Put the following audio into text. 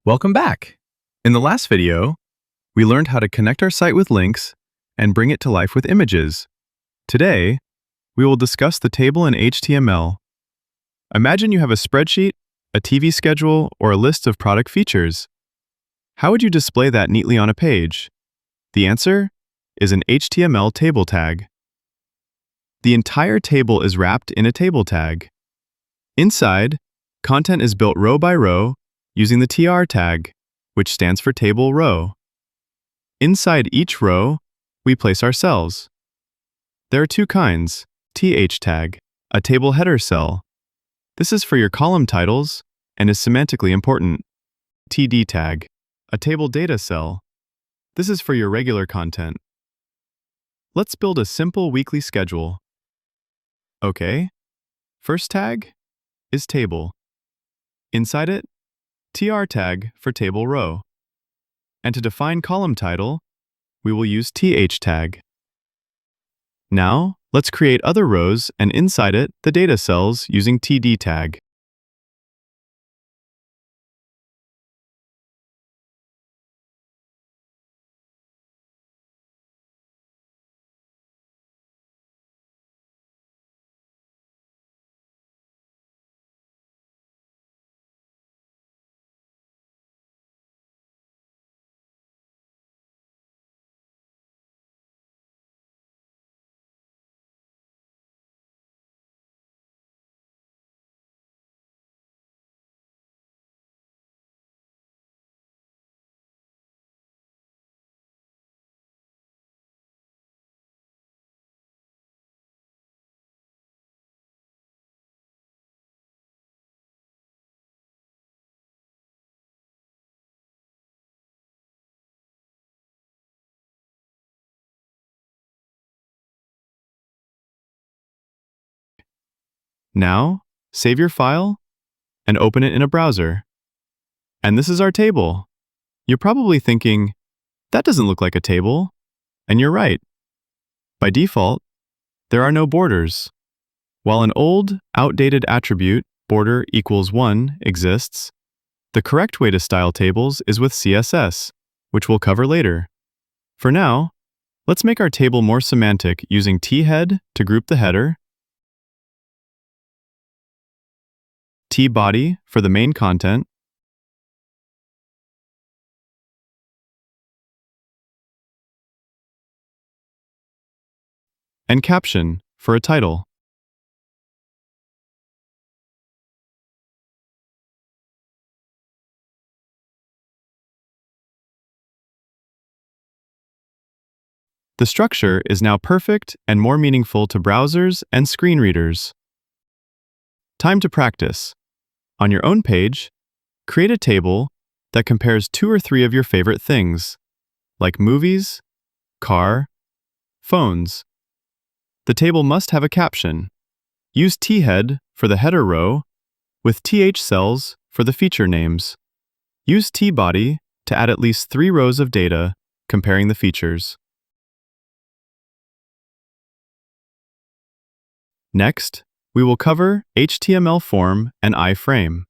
Welcome back! In the last video, we learned how to connect our site with links and bring it to life with images. Today, we will discuss the table in HTML. Imagine you have a spreadsheet, a TV schedule, or a list of product features. How would you display that neatly on a page? The answer is an HTML table tag. The entire table is wrapped in a table tag. Inside, content is built row by row using the tr tag, which stands for table row. Inside each row, we place our cells. There are two kinds: th tag, a table header cell. This is for your column titles and is semantically important. Td tag, a table data cell. This is for your regular content. Let's build a simple weekly schedule. Okay. First tag is table. Inside it, tr tag for table row. And to define column title, we will use th tag. Now, let's create other rows and inside it the data cells using td tag. Now, save your file and open it in a browser. And this is our table. You're probably thinking, that doesn't look like a table. And you're right. By default, there are no borders. While an old, outdated attribute, border equals 1, exists, the correct way to style tables is with CSS, which we'll cover later. For now, let's make our table more semantic using thead to group the header, tbody for the main content, and caption for a title. The structure is now perfect and more meaningful to browsers and screen readers. Time to practice. On your own page, create a table that compares 2 or 3 of your favorite things, like movies, car, phones. The table must have a caption. Use thead for the header row, with th cells for the feature names. Use tbody to add at least 3 rows of data comparing the features. Next, we will cover HTML form and iframe.